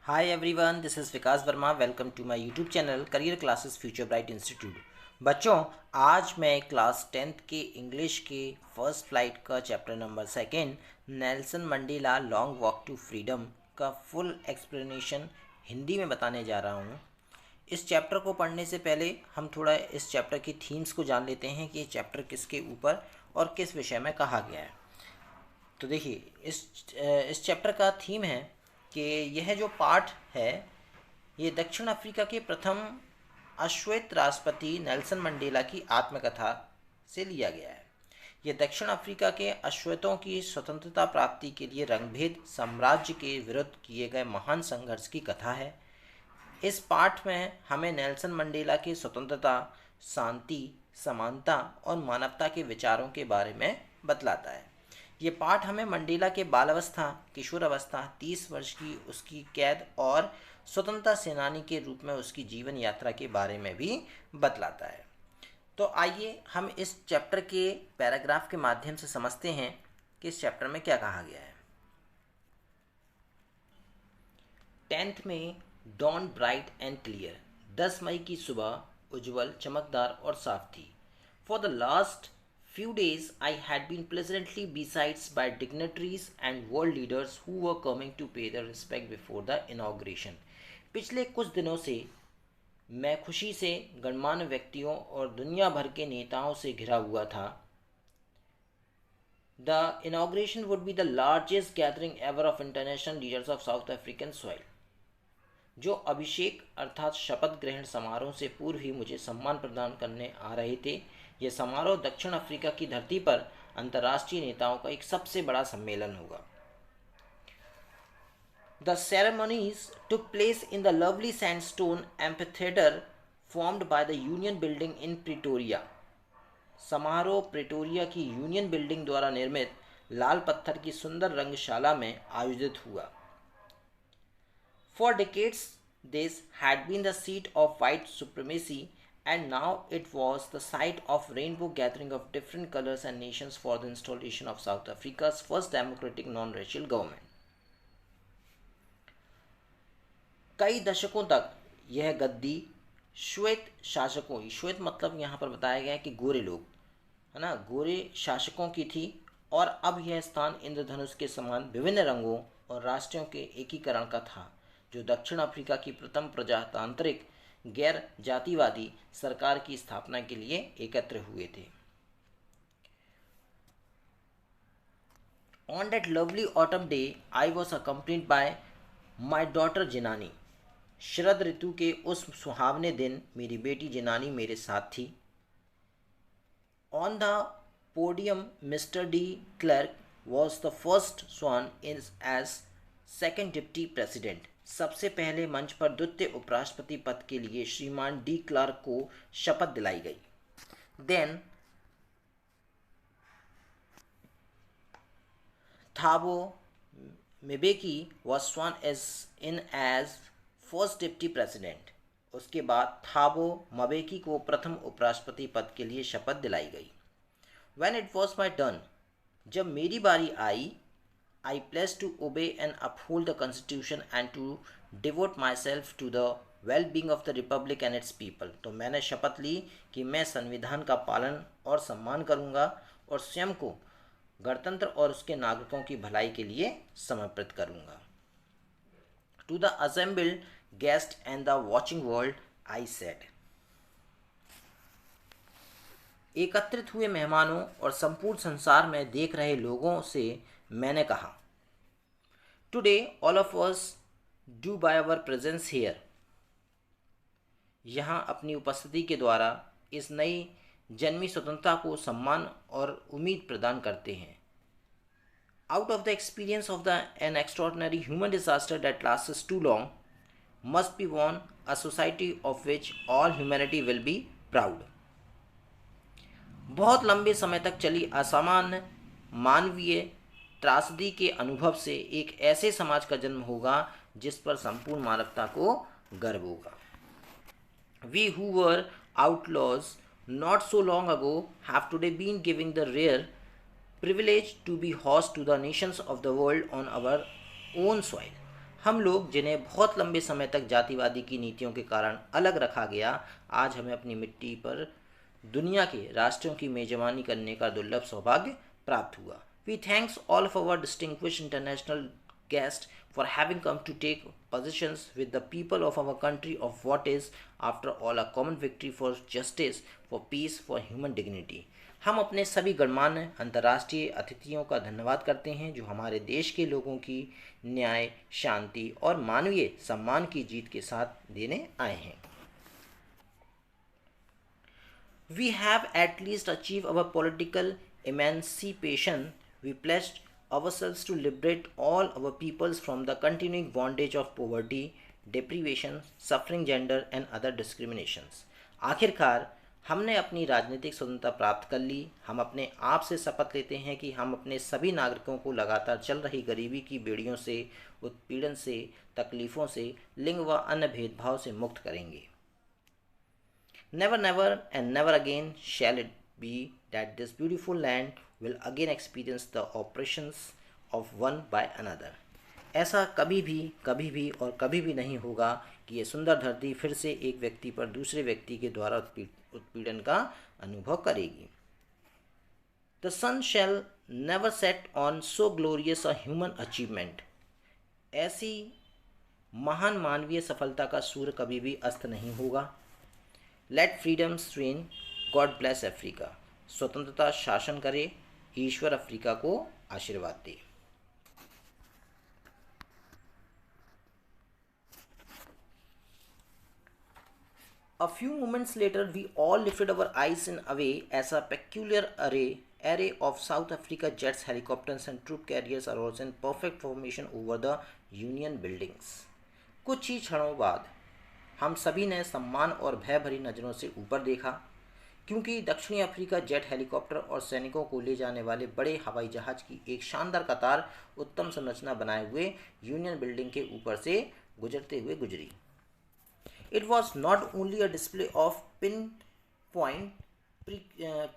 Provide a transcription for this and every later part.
Hi everyone, this is Vikas Verma. Welcome to my YouTube channel Career Classes Future Bright Institute. बच्चों, आज मैं class 10th के English के first flight का chapter number second Nelson Mandela long walk to freedom का full explanation Hindi में बताने जा रहा हूँ। इस चैप्टर को पढ़ने से पहले हम थोड़ा इस चैप्टर की थीम्स को जान लेते हैं कि ये चैप्टर किसके ऊपर और किस विषय में कहा गया है। तो देखिए इस चैप्टर का थीम है कि यह जो पार्ट है ये दक्षिण अफ्रीका के प्रथम अश्वेत राष्ट्रपति नेल्सन मंडेला की आत्मकथा से लिया गया है। यह दक्षिण अफ्रीका के अश्वेतों की स्वतंत्रता प्राप्ति के लिए रंगभेद साम्राज्य के विरुद्ध किए गए महान संघर्ष की कथा है। इस पाठ में हमें नेल्सन मंडेला की स्वतंत्रता, शांति, समानता और मानवता के विचारों के बारे में बतलाता है। ये पाठ हमें मंडेला के बालावस्था, किशोरावस्था, 30 वर्ष की उसकी कैद और स्वतंत्रता सेनानी के रूप में उसकी जीवन यात्रा के बारे में भी बतलाता है। तो आइए हम इस चैप्टर के पैराग्राफ के माध्यम से समझते हैं कि इस चैप्टर में क्या कहा गया है। 10th में डॉन ब्राइट एंड क्लियर, 10 मई की सुबह उज्जवल, चमकदार और साफ थी। For the last few days I had been pleasantly besides by dignitaries and world leaders who were coming to pay their respect before the inauguration. पिछले कुछ दिनों से मैं खुशी से गणमान्य व्यक्तियों और दुनिया भर के नेताओं से घिरा हुआ था। The inauguration would be the largest gathering ever of international leaders of South African soil. जो अभिषेक अर्थात शपथ ग्रहण समारोह से पूर्व ही मुझे सम्मान प्रदान करने आ रहे थे। यह समारोह दक्षिण अफ्रीका की धरती पर अंतर्राष्ट्रीय नेताओं का एक सबसे बड़ा सम्मेलन होगा। The ceremonies took place in the lovely sandstone amphitheater formed by the Union Building in Pretoria. समारोह प्रेटोरिया की यूनियन बिल्डिंग द्वारा निर्मित लाल पत्थर की सुंदर रंगशाला में आयोजित हुआ। For decades, this had been the seat of white supremacy, and now it was the site of rainbow gathering of different colors and nations for the installation of South Africa's first democratic non-racial government. कई दशकों तक यह गद्दी श्वेत शासकों, श्वेत मतलब यहाँ पर बताया गया है कि गोरे लोग, है ना, गोरे शासकों की थी, और अब यह स्थान इंद्रधनुष के समान विभिन्न रंगों और राष्ट्रों के एकीकरण का था, जो दक्षिण अफ्रीका की प्रथम प्रजातांत्रिक गैर जातिवादी सरकार की स्थापना के लिए एकत्र हुए थे। On that lovely autumn day, I was accompanied by my daughter जिनानी. शरद ऋतु के उस सुहावने दिन मेरी बेटी जिनानी मेरे साथ थी। On the podium, Mr. de Klerk was the first sworn in as second deputy president. सबसे पहले मंच पर द्वितीय उपराष्ट्रपति पद के लिए श्रीमान डी क्लार्क को शपथ दिलाई गई। Then Thabo Mbeki was sworn in as first deputy president. उसके बाद थाबो मबेकी को प्रथम उपराष्ट्रपति पद के लिए शपथ दिलाई गई। When it was my turn, जब मेरी बारी आई, I pledged to obey and uphold the Constitution and to devote myself to the well-being of the Republic and its people. तो मैंने शपथ ली कि मैं संविधान का पालन और सम्मान करूँगा और स्वयं को गणतंत्र और उसके नागरिकों की भलाई के लिए समर्पित करूँगा। To the assembled guests and the watching world, I said. एकत्रित हुए मेहमानों और संपूर्ण संसार में देख रहे लोगों से मैंने कहा, Today all of us do by our presence here. यहाँ अपनी उपस्थिति के द्वारा इस नई जन्मी स्वतंत्रता को सम्मान और उम्मीद प्रदान करते हैं। Out of the experience of an extraordinary human disaster that lasts too long, must be born a society of which all humanity will be proud. बहुत लंबे समय तक चली असामान्य मानवीय त्रासदी के अनुभव से एक ऐसे समाज का जन्म होगा जिस पर संपूर्ण मानवता को गर्व होगा। We who were outlaws not so long ago have today been given the rare privilege to be host to the nations of the world on our own soil. हम लोग जिन्हें बहुत लंबे समय तक जातिवादी की नीतियों के कारण अलग रखा गया, आज हमें अपनी मिट्टी पर दुनिया के राष्ट्रों की मेजबानी करने का दुर्लभ सौभाग्य प्राप्त हुआ. We thanks all of our distinguished international guest for having come to take positions with the people of our country of what is after all a common victory for justice, for peace, for human dignity. हम अपने सभी गणमान्य अंतर्राष्ट्रीय अतिथियों का धन्यवाद करते हैं जो हमारे देश के लोगों की न्याय, शांति और मानवीय सम्मान की जीत के साथ देने आए हैं. We have at least achieved our political emancipation. We pledged ourselves to liberate all our peoples from the continuing bondage of poverty, deprivation, suffering, gender and other discriminations. आखिरकार हमने अपनी राजनीतिक स्वतंत्रता प्राप्त कर ली. हम अपने आप से शपथ लेते हैं कि हम अपने सभी नागरिकों को लगातार चल रही गरीबी की बेड़ियों से, उत्पीड़न से, तकलीफ़ों से, लिंग व अन्य भेदभाव से मुक्त करेंगे. Never, never and never again shall it be that this beautiful land will again experience the oppressions of one by another. ऐसा कभी भी और कभी भी नहीं होगा कि ये सुंदर धरती फिर से एक व्यक्ति पर दूसरे व्यक्ति के द्वारा उत्पीड़न का अनुभव करेगी. The sun shall never set on so glorious a human achievement. ऐसी महान मानवीय सफलता का सूर्य कभी भी अस्त नहीं होगा. Let freedom's reign, God bless Africa. स्वतंत्रता शासन करे, ईश्वर अफ्रीका को आशीर्वाद दे. A few moments later, we all lifted our eyes in away as a peculiar array of South Africa jets, helicopters and troop carriers arose in perfect formation over the Union buildings. कुछ ही क्षणों बाद हम सभी ने सम्मान और भय भरी नज़रों से ऊपर देखा, क्योंकि दक्षिणी अफ्रीका जेट, हेलीकॉप्टर और सैनिकों को ले जाने वाले बड़े हवाई जहाज की एक शानदार कतार उत्तम संरचना बनाए हुए यूनियन बिल्डिंग के ऊपर से गुजरते हुए गुजरी. It was not only a display of pinpoint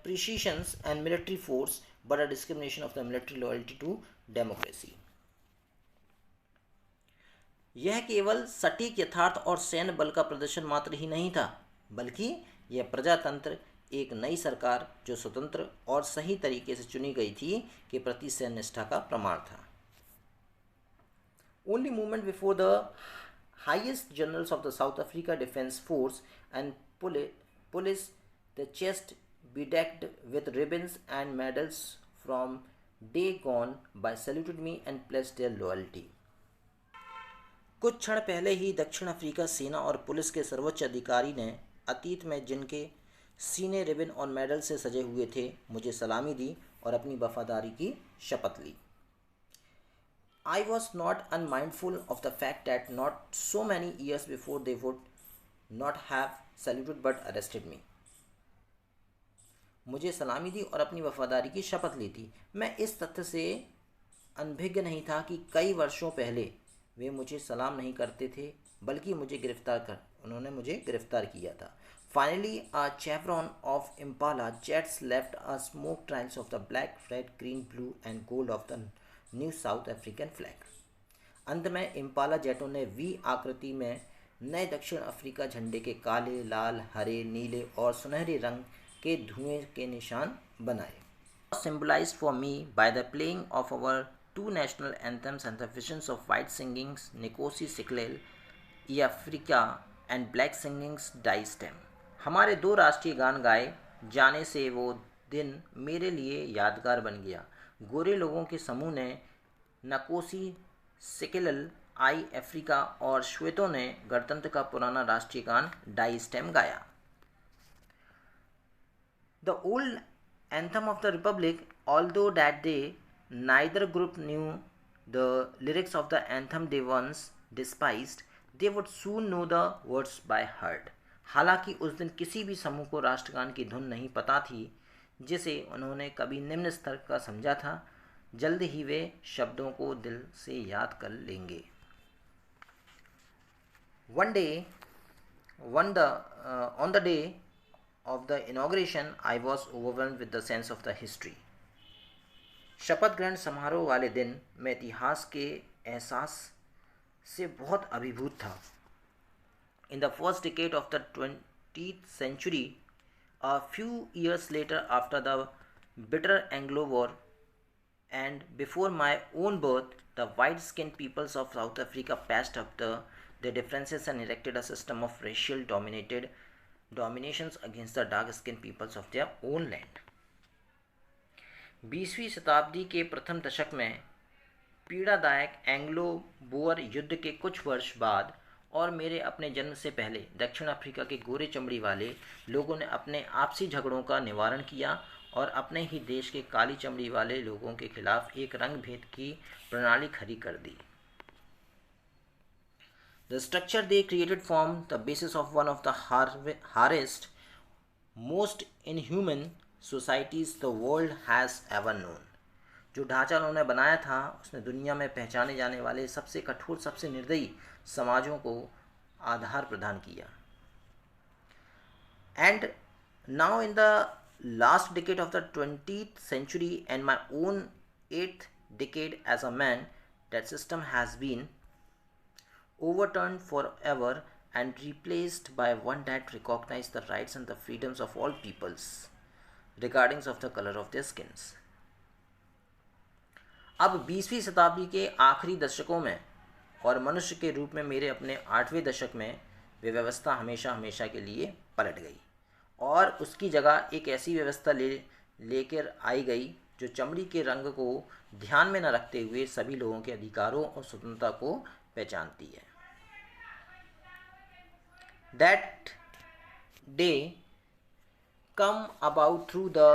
precisions and military force but a discrimination of the military loyalty to democracy. यह केवल सटीक यथार्थ और सैन्य बल का प्रदर्शन मात्र ही नहीं था, बल्कि यह प्रजातंत्र, एक नई सरकार जो स्वतंत्र और सही तरीके से चुनी गई थी, के प्रति सैन्य निष्ठा का प्रमाण था. Only movement before the highest generals of the south Africa defence force and police the chest bedecked with ribbons and medals from day gone by saluted me and pledged their loyalty. कुछ क्षण पहले ही दक्षिण Africa सेना और police के सर्वोच्च अधिकारी ने अतीत में जिनके सीने रिबन और मेडल से सजे हुए थे, मुझे सलामी दी और अपनी वफादारी की शपथ ली. I was not unmindful of the fact that not so many years before they would not have saluted but arrested me. मुझे सलामी दी और अपनी वफादारी की शपथ ली थी. मैं इस तथ्य से अनभिज्ञ नहीं था कि कई वर्षों पहले वे मुझे सलाम नहीं करते थे, बल्कि उन्होंने मुझे गिरफ्तार किया था. Finally a chevron of Impala jets left a smoke trials of the black, red, green, blue and gold of the new South African flag. अंत में इम्पाला जेटों ने वी आकृति में नए दक्षिण अफ्रीका झंडे के काले, लाल, हरे, नीले और सुनहरे रंग के धुएं के निशान बनाए. Symbolized for me by the playing of our two national anthems and the visions of white singings Nkosi Sikelel, Africa and black singings Die Stem. हमारे दो राष्ट्रीय गान गाए जाने से वो दिन मेरे लिए यादगार बन गया. गोरे लोगों के समूह ने नकोसी सिकेलल, आई अफ्रीका और श्वेतों ने गणतंत्र का पुराना राष्ट्रीय गान डाई स्टेम गाया. The old anthem of the Republic, although that day neither group knew the lyrics of the anthem they once despised, they would soon know the words by heart. हालांकि उस दिन किसी भी समूह को राष्ट्रगान की धुन नहीं पता थी जिसे उन्होंने कभी निम्न स्तर का समझा था, जल्द ही वे शब्दों को दिल से याद कर लेंगे. On the day of the inauguration, I was overwhelmed with the sense of the history. शपथ ग्रहण समारोह वाले दिन मैं इतिहास के एहसास से बहुत अभिभूत था। In the first decade of the 20th century, a few years later after the bitter Anglo War and before my own birth, the white-skinned peoples of South Africa patched up their differences and erected a system of racial dominations against the dark-skinned peoples of their own land. 20वीं शताब्दी के प्रथम दशक में पीड़ादायक Anglo bore युद्ध के कुछ वर्ष बाद और मेरे अपने जन्म से पहले दक्षिण अफ्रीका के गोरे चमड़ी वाले लोगों ने अपने आपसी झगड़ों का निवारण किया और अपने ही देश के काली चमड़ी वाले लोगों के खिलाफ एक रंग भेद की प्रणाली खड़ी कर दी। The structure they created formed the basis of one of the hardest, most inhuman societies the world has ever known. जो ढांचा उन्होंने बनाया था उसने दुनिया में पहचाने जाने वाले सबसे कठोर, सबसे निर्दयी समाजों को आधार प्रदान किया। And now in the last decade of the 20th century and my own 8th decade as a man, that system has been overturned forever and replaced by one that recognizes the rights and the freedoms of all peoples, regardless of the color of their skins. अब 20वीं शताब्दी के आखिरी दशकों में और मनुष्य के रूप में मेरे अपने 8वें दशक में वे व्यवस्था हमेशा हमेशा के लिए पलट गई और उसकी जगह एक ऐसी व्यवस्था लेकर आई गई जो चमड़ी के रंग को ध्यान में न रखते हुए सभी लोगों के अधिकारों और स्वतंत्रता को पहचानती है। That day come about through the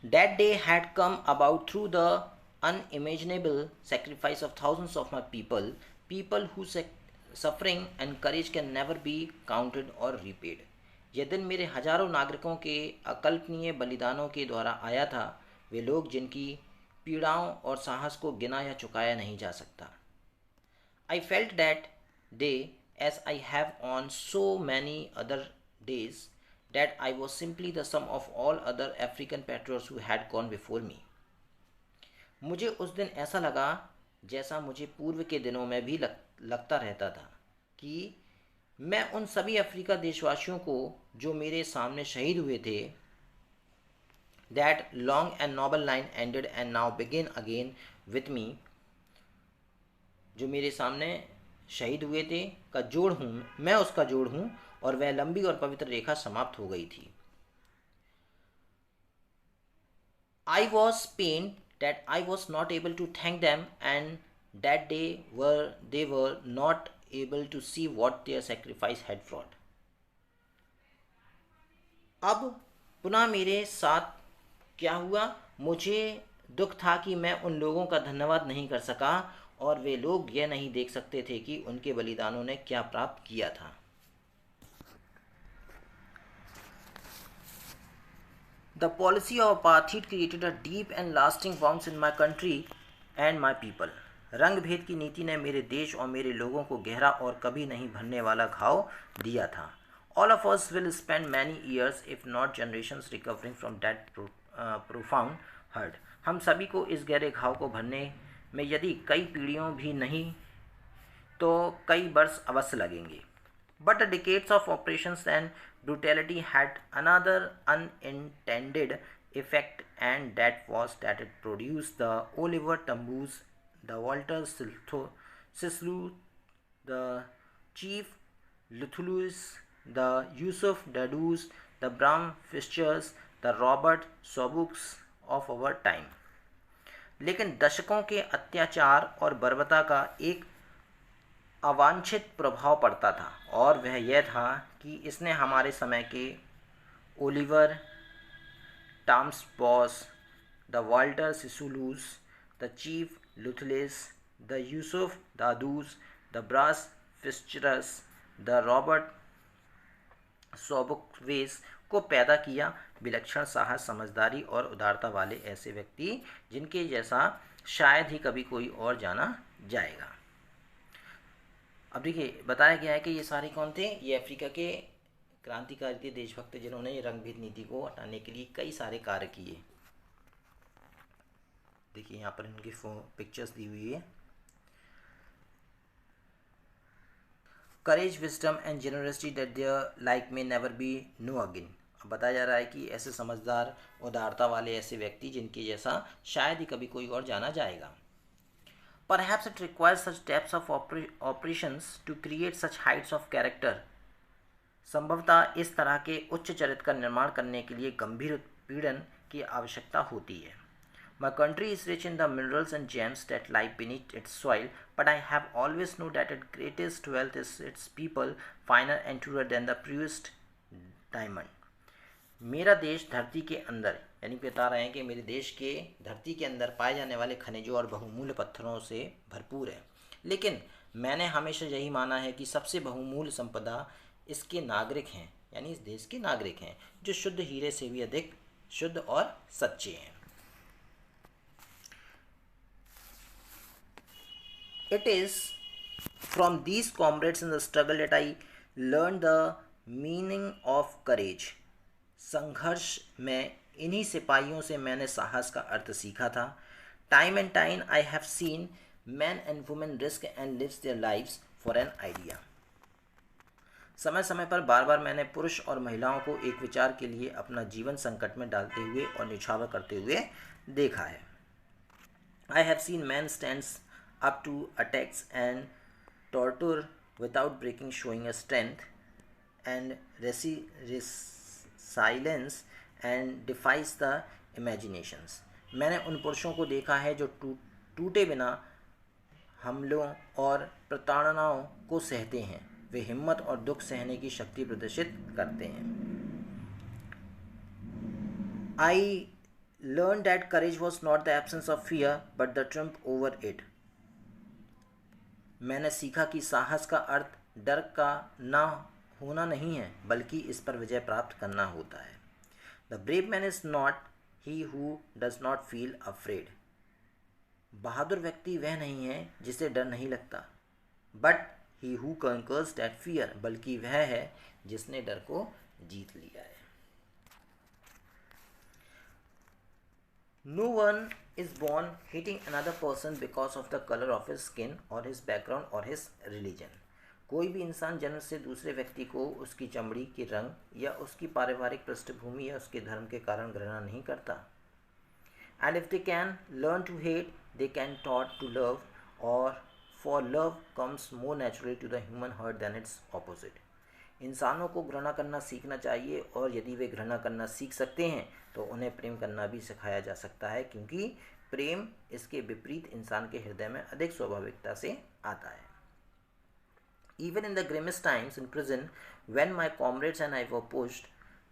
That day had come about through the unimaginable sacrifice of thousands of my people whose suffering and courage can never be counted or repaid. यह दिन मेरे हजारों नागरिकों के अकल्पनीय बलिदानों के द्वारा आया था, वे लोग जिनकी पीड़ाओं और साहस को गिना या चुकाया नहीं जा सकता। I felt that day, as I have on so many other days, that I was simply the sum of all other African patriots who had gone before me. मुझे उस दिन ऐसा लगा जैसा मुझे पूर्व के दिनों में भी लगता रहता था कि मैं उन सभी अफ्रीका देशवासियों को जो मेरे सामने शहीद हुए थे, that long and noble line ended and now begin again with me, जो मेरे सामने शहीद हुए थे का जोड़ हूँ, मैं उसका जोड़ हूँ और वह लंबी और पवित्र रेखा समाप्त हो गई थी। I was pained that I was not able to thank them and that they were not able to see what their sacrifice had brought. अब पुनः मेरे साथ क्या हुआ? मुझे दुख था कि मैं उन लोगों का धन्यवाद नहीं कर सका और वे लोग यह नहीं देख सकते थे कि उनके बलिदानों ने क्या प्राप्त किया था। The policy of apartheid created a deep and lasting wounds in my country and my people. रंग भेद की नीति ने मेरे देश और मेरे लोगों को गहरा और कभी नहीं भरने वाला घाव दिया था। All of us will spend many years, if not generations, recovering from that profound hurt. हम सभी को इस गहरे घाव को भरने में यदि कई पीढ़ियों भी नहीं तो कई वर्ष अवश्य लगेंगे। But the decades of oppressions and brutality had another unintended effect, and that was that it produced the Oliver Tambo's, the Walter Sisulu, the Chief Luthulus, the Yusuf Dadus, the Bram Fishers, the Robert Sobuks of our time. लेकिन दशकों के अत्याचार और बर्बरता का एक अवांछित प्रभाव पड़ता था और वह यह था कि इसने हमारे समय के Oliver Tambos, the Walter Sisulus, the Chief Luthulis, the Yusuf Dadoos, the Bram Fischers, the Robert Sobukwes को पैदा किया। विलक्षण साहस, समझदारी और उदारता वाले ऐसे व्यक्ति जिनके जैसा शायद ही कभी कोई और जाना जाएगा। अब देखिए बताया गया है कि ये सारे कौन थे? ये अफ्रीका के क्रांतिकारी थे, देशभक्त, जिन्होंने रंग भेद नीति को हटाने के लिए कई सारे कार्य किए। देखिए यहाँ पर इनकी पिक्चर्स दी हुई है। Courage, wisdom and generosity that their like may never be known again. बताया जा रहा है कि ऐसे समझदार, उदारता वाले ऐसे व्यक्ति जिनके जैसा शायद ही कभी कोई और जाना जाएगा। Perhaps it requires such depths of operations to create such heights of character। संभवतः इस तरह के उच्च चरित्र का निर्माण करने के लिए गंभीर उत्पीड़न की आवश्यकता होती है। My country is rich in the minerals and gems that lie beneath its soil, but I have always known that its greatest wealth is its people, finer and truer than the purest diamond। मेरा देश धरती के अंदर, यानी बता रहे हैं कि मेरे देश के धरती के अंदर पाए जाने वाले खनिजों और बहुमूल्य पत्थरों से भरपूर है, लेकिन मैंने हमेशा यही माना है कि सबसे बहुमूल्य संपदा इसके नागरिक हैं, यानी इस देश के नागरिक हैं, जो शुद्ध हीरे से भी अधिक शुद्ध और सच्चे हैं। It is from these comrades in the struggle that I learned the meaning of courage। संघर्ष में इन्हीं सिपाहियों से मैंने साहस का अर्थ सीखा था। Time and time I have seen men and women risk and live their lives for an idea। समय समय पर बार बार मैंने पुरुष और महिलाओं को एक विचार के लिए अपना जीवन संकट में डालते हुए और निछावर करते हुए देखा है। I have seen men stands up to attacks and torture without breaking, showing a strength and resilience and defies the imaginations। मैंने उन पुरुषों को देखा है जो टूटे बिना हमलों और प्रताड़नाओं को सहते हैं, वे हिम्मत और दुख सहने की शक्ति प्रदर्शित करते हैं। I learned that courage was not the absence of fear but the triumph over it। मैंने सीखा कि साहस का अर्थ डर का ना होना नहीं है, बल्कि इस पर विजय प्राप्त करना होता है। The brave man is not he who does not feel afraid. बहादुर व्यक्ति वह नहीं है जिसे डर नहीं लगता, but he who conquers that fear, बल्कि वह है जिसने डर को जीत लिया है। No one is born hating another person because of the color of his skin or his background or his religion। कोई भी इंसान जन्म से दूसरे व्यक्ति को उसकी चमड़ी के रंग या उसकी पारिवारिक पृष्ठभूमि या उसके धर्म के कारण घृणा नहीं करता। And if they can learn to hate, they can taught to love, or for love comes more naturally to the human heart than its opposite। इंसानों को घृणा करना सीखना चाहिए, और यदि वे घृणा करना सीख सकते हैं तो उन्हें प्रेम करना भी सिखाया जा सकता है, क्योंकि प्रेम इसके विपरीत इंसान के हृदय में अधिक स्वाभाविकता से आता है। Even in the grimmest times in prison, when my comrades and I were pushed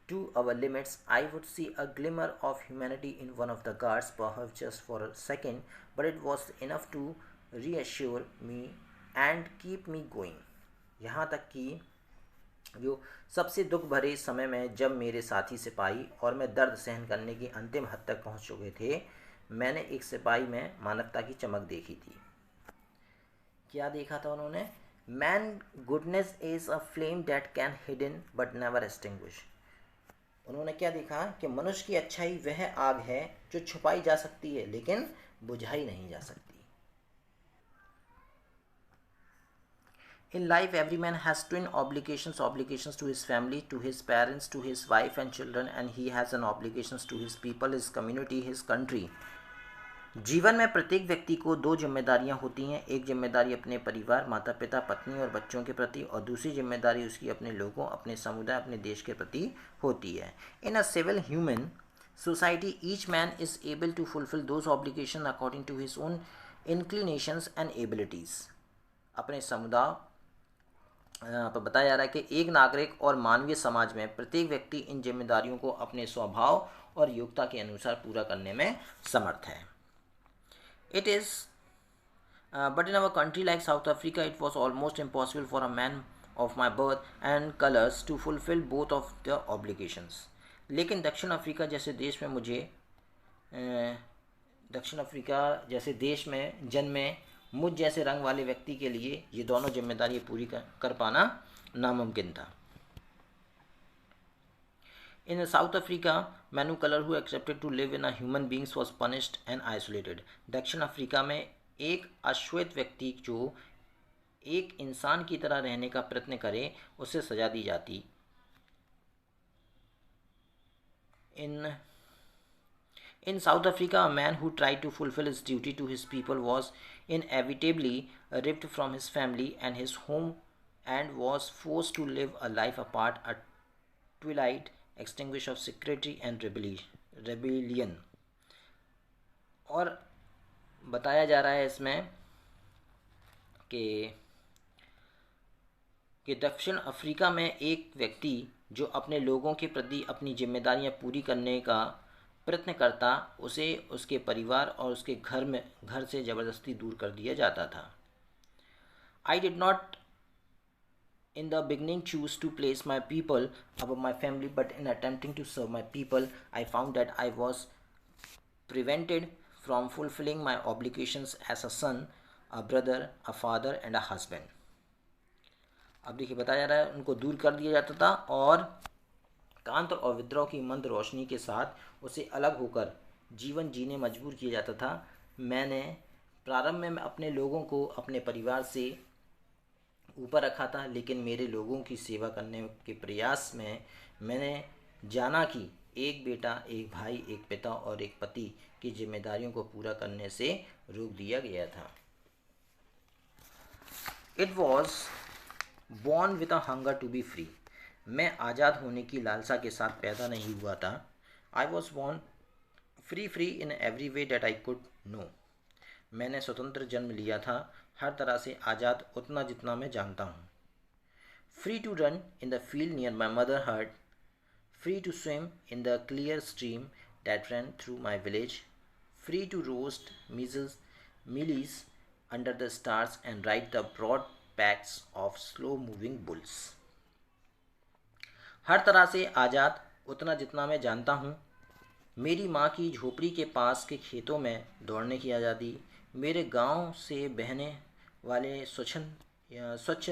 to our limits, I would see a glimmer of humanity in one of the guards, perhaps just for a second, but it was enough to reassure me and keep me going। यहाँ तक कि जो सबसे दुख भरे समय में, जब मेरे साथी सिपाही और मैं दर्द सहन करने की अंतिम हद तक पहुंच चुके थे, मैंने एक सिपाही में मानवता की चमक देखी थी। क्या देखा था उन्होंने? Man goodness is a flame that can hidden but never extinguish. उन्होंने क्या देखा कि मनुष्य की अच्छाई वह आग है जो छुपाई जा सकती है लेकिन बुझाई नहीं जा सकती। In life, every man has twin obligations to his family, to his parents, to his wife and children, and he has an obligations to his people, his community, his country। जीवन में प्रत्येक व्यक्ति को दो जिम्मेदारियां होती हैं। एक जिम्मेदारी अपने परिवार, माता पिता, पत्नी और बच्चों के प्रति, और दूसरी जिम्मेदारी उसकी अपने लोगों, अपने समुदाय, अपने देश के प्रति होती है। In a civil human society, each man is able to fulfill those obligations according to his own inclinations and abilities। अपने समुदाय पर बताया जा रहा है कि एक नागरिक और मानवीय समाज में प्रत्येक व्यक्ति इन जिम्मेदारियों को अपने स्वभाव और योग्यता के अनुसार पूरा करने में समर्थ है। It is but in our country like South Africa, it was almost impossible for a man of my birth and colours to fulfil both of the obligations. लेकिन दक्षिण अफ्रीका जैसे देश में दक्षिण अफ्रीका जैसे देश में जन्मे मुझ जैसे रंग वाले व्यक्ति के लिए ये दोनों जिम्मेदारियां पूरी कर पाना नामुमकिन था। In South Africa, manu color who accepted to live in a human beings was punished and isolated. दक्षिण अफ्रीका में एक अश्वेत व्यक्ति जो एक इंसान की तरह रहने का प्रयत्न करे उसे सजा दी जाती. In South Africa, a man who tried to fulfill his duty to his people was inevitably ripped from his family and his home and was forced to live a life apart, a twilight extinguish of secrecy and rebellion. और बताया जा रहा है इसमें कि दक्षिण Africa में एक व्यक्ति जो अपने लोगों के प्रति अपनी जिम्मेदारियां पूरी करने का प्रयत्न करता, उसे उसके परिवार और उसके घर से ज़बरदस्ती दूर कर दिया जाता था. I did not in the beginning choose to place my people above my family, but in attempting to serve my people, I found that I was prevented from fulfilling my obligations as a son, a brother, a father and a husband. अब देखिए बताया जा रहा है उनको दूर कर दिया जाता था और कांत और विद्रोह की मंद रोशनी के साथ उसे अलग होकर जीवन जीने मजबूर किया जाता था. मैंने प्रारंभ में अपने लोगों को अपने परिवार से ऊपर रखा था, लेकिन मेरे लोगों की सेवा करने के प्रयास में मैंने जाना कि एक बेटा, एक भाई, एक पिता और एक पति की जिम्मेदारियों को पूरा करने से रोक दिया गया था. It was born with a hunger to be free. मैं आज़ाद होने की लालसा के साथ पैदा नहीं हुआ था. I was born free in every way that I could know. मैंने स्वतंत्र जन्म लिया था, हर तरह से आज़ाद उतना जितना मैं जानता हूँ. Free to run in the field near my mother hut, free to swim in the clear stream that run through my village, free to roast mealies under the stars and ride the broad backs of slow moving bulls. हर तरह से आज़ाद उतना जितना मैं जानता हूँ. मेरी माँ की झोपड़ी के पास के खेतों में दौड़ने की आज़ादी, मेरे गांव से बहने वाले स्वच्छ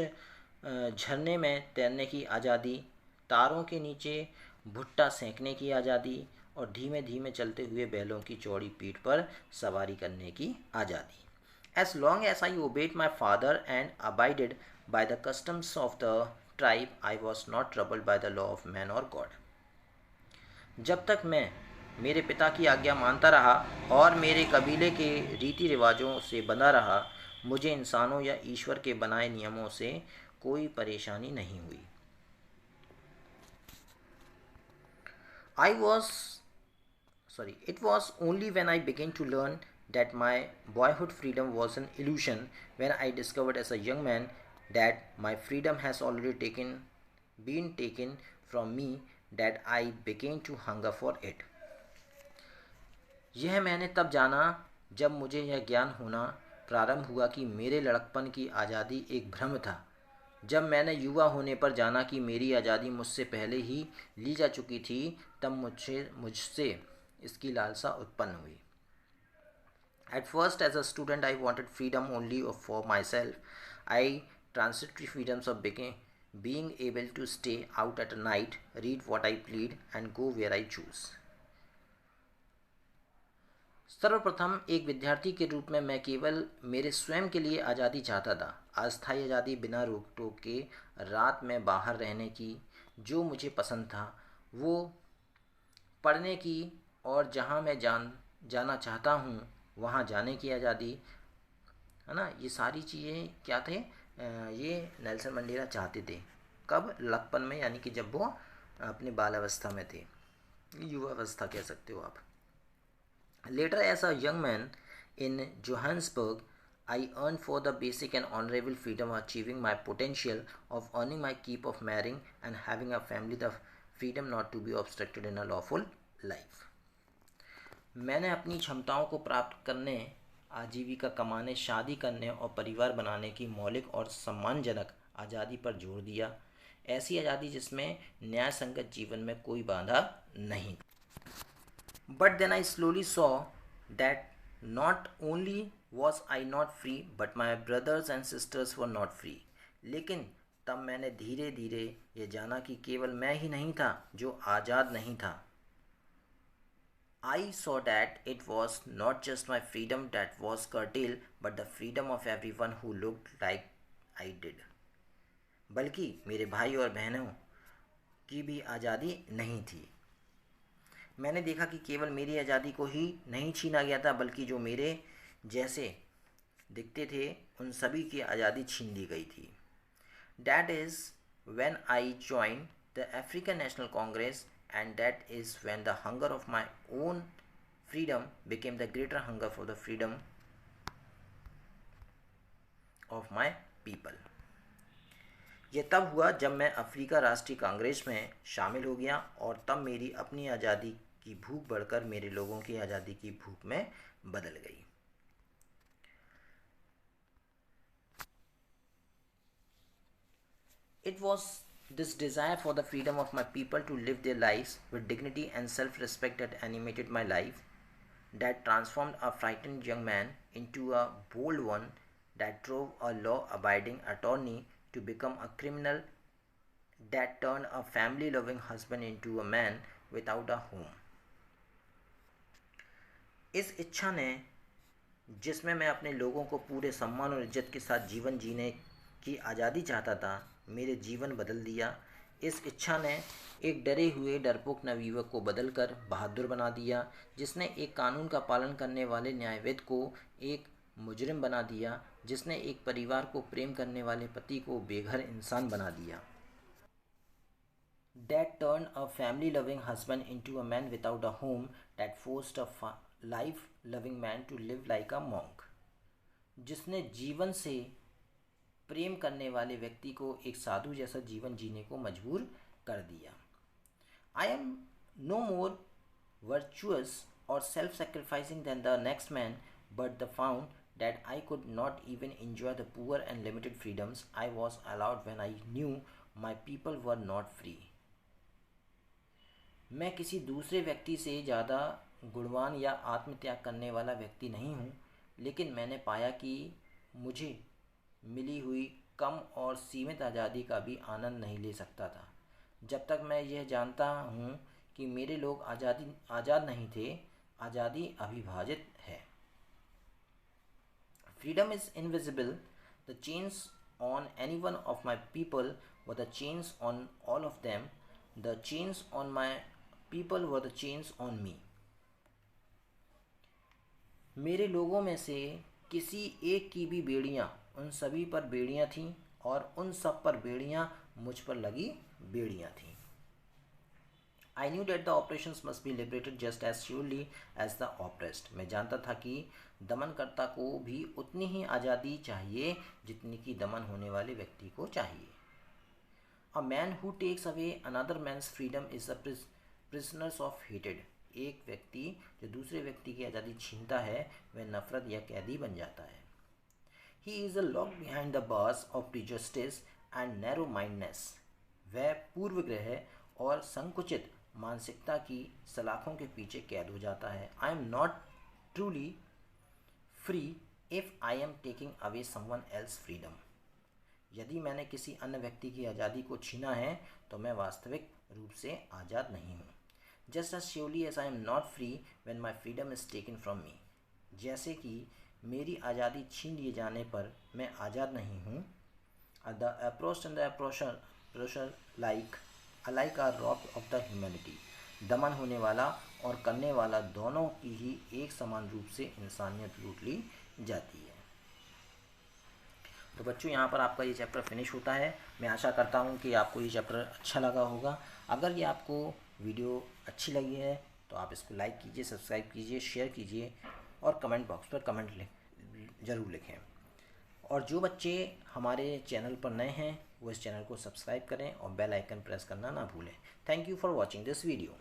झरने में तैरने की आज़ादी, तारों के नीचे भुट्टा सेंकने की आज़ादी और धीमे धीमे चलते हुए बैलों की चौड़ी पीठ पर सवारी करने की आज़ादी. As long as I obeyed my father and abided by the customs of the tribe, I was not troubled by the law of man or God. जब तक मैं मेरे पिता की आज्ञा मानता रहा और मेरे कबीले के रीति रिवाजों से बंधा रहा, मुझे इंसानों या ईश्वर के बनाए नियमों से कोई परेशानी नहीं हुई. It was only when I began to learn that my boyhood freedom was an illusion, when I discovered as a young man that my freedom has already been taken from me, that I began to hunger for it. यह मैंने तब जाना जब मुझे यह ज्ञान होना प्रारंभ हुआ कि मेरे लड़कपन की आज़ादी एक भ्रम था. जब मैंने युवा होने पर जाना कि मेरी आज़ादी मुझसे पहले ही ली जा चुकी थी, तब मुझसे इसकी लालसा उत्पन्न हुई. At first, as a student, I wanted freedom only for myself. I transitory freedoms of being able to stay out at night, read what I plead, and go where I choose. सर्वप्रथम एक विद्यार्थी के रूप में मैं केवल मेरे स्वयं के लिए आज़ादी चाहता था. अस्थायी आज़ादी, बिना रोक टोक के रात में बाहर रहने की. जो मुझे पसंद था वो पढ़ने की और जहाँ मैं जाना चाहता हूँ वहाँ जाने की आज़ादी, है ना. ये सारी चीज़ें क्या थे, ये नेल्सन मंडेला चाहते थे. कब? लड़कपन में, यानी कि जब वो अपने बालावस्था में थे, युवावस्था कह सकते हो आप. Later, as a young man in Johannesburg, I earned for the basic and honorable freedom of achieving my potential, of earning my keep, of marrying and having a family, the freedom not to be obstructed in a lawful life. मैंने अपनी क्षमताओं को प्राप्त करने, आजीविका कमाने, शादी करने और परिवार बनाने की मौलिक और सम्मानजनक आज़ादी पर जोर दिया. ऐसी आज़ादी जिसमें न्याय संगत जीवन में कोई बाधा नहीं. But then I slowly saw that not only was I not free, but my brothers and sisters were not free. लेकिन तब मैंने धीरे धीरे ये जाना कि केवल मैं ही नहीं था जो आज़ाद नहीं था। I saw that it was not just my freedom that was curtailed, but the freedom of everyone who looked like I did. बल्कि मेरे भाई और बहनों की भी आज़ादी नहीं थी। मैंने देखा कि केवल मेरी आज़ादी को ही नहीं छीना गया था, बल्कि जो मेरे जैसे दिखते थे उन सभी की आज़ादी छीन ली गई थी। That is when I joined the African National Congress, and that is when the hunger of my own freedom became the greater hunger for the freedom of my people. ये तब हुआ जब मैं अफ्रीका राष्ट्रीय कांग्रेस में शामिल हो गया और तब मेरी अपनी आज़ादी की भूख बढ़कर मेरे लोगों की आज़ादी की भूख में बदल गई। It was this desire for the freedom of my people to live their lives with dignity and self-respect that animated my life, that transformed a frightened young man into a bold one, that drove a law-abiding attorney to become a criminal, that turned a family-loving husband into a man without a home. इस इच्छा ने, जिसमें मैं अपने लोगों को पूरे सम्मान और इज्जत के साथ जीवन जीने की आज़ादी चाहता था, मेरे जीवन बदल दिया। इस इच्छा ने एक डरे हुए डरपोक नवयुवक को बदलकर बहादुर बना दिया, जिसने एक कानून का पालन करने वाले न्यायविद को एक मुजरिम बना दिया, जिसने एक परिवार को प्रेम करने वाले पति को बेघर इंसान बना दिया। That turned a family-loving husband into a man without a home, that forced a life-loving man to live like a monk. जिसने जीवन से प्रेम करने वाले व्यक्ति को एक साधु जैसा जीवन जीने को मजबूर कर दिया। I am no more virtuous or self-sacrificing than the next man, but the found that I could not even enjoy the poor and limited freedoms I was allowed when I knew my people were not free. मैं किसी दूसरे व्यक्ति से ज़्यादा गुणवान या आत्मत्याग करने वाला व्यक्ति नहीं हूँ, लेकिन मैंने पाया कि मुझे मिली हुई कम और सीमित आज़ादी का भी आनंद नहीं ले सकता था, जब तक मैं यह जानता हूँ कि मेरे लोग आज़ाद नहीं थे। आज़ादी अविभाजित है। Freedom is invisible. The chains on any one of my people were the chains on all of them. The chains on my people were the chains on me. मेरे लोगों में से किसी एक की भी बेड़ियाँ उन सभी पर बेड़ियाँ थीं और उन सब पर बेड़ियाँ मुझ पर लगी बेड़ियाँ थीं। I knew that the operations must be liberated just as surely as the oppressed. मैं जानता था कि दमनकर्ता को भी उतनी ही आज़ादी चाहिए जितनी कि दमन होने वाले व्यक्ति को चाहिए। A man who takes away another man's freedom is a prisoner of hatred. एक व्यक्ति जो दूसरे व्यक्ति की आज़ादी छीनता है वह नफरत या कैदी बन जाता है। He is a lock behind the bars of prejudice and narrow-mindedness. वह पूर्वग्रह और संकुचित मानसिकता की सलाखों के पीछे कैद हो जाता है। I am not truly free if I am taking away someone else's freedom. यदि मैंने किसी अन्य व्यक्ति की आज़ादी को छीना है तो मैं वास्तविक रूप से आज़ाद नहीं हूँ। Just as surely as I am not free when my freedom is taken from me. जैसे कि मेरी आज़ादी छीन लिए जाने पर मैं आज़ाद नहीं हूँ। The oppressed and the oppressor alike are robbed of the humanity. दमन होने वाला और करने वाला दोनों की ही एक समान रूप से इंसानियत लूट ली जाती है। तो बच्चों, यहाँ पर आपका ये चैप्टर फिनिश होता है। मैं आशा करता हूँ कि आपको ये चैप्टर अच्छा लगा होगा। अगर ये आपको वीडियो अच्छी लगी है तो आप इसको लाइक कीजिए, सब्सक्राइब कीजिए, शेयर कीजिए और कमेंट बॉक्स पर कमेंट ज़रूर लिखें। और जो बच्चे हमारे चैनल पर नए हैं वो इस चैनल को सब्सक्राइब करें और बेल आइकन प्रेस करना ना भूलें। Thank you for watching this video.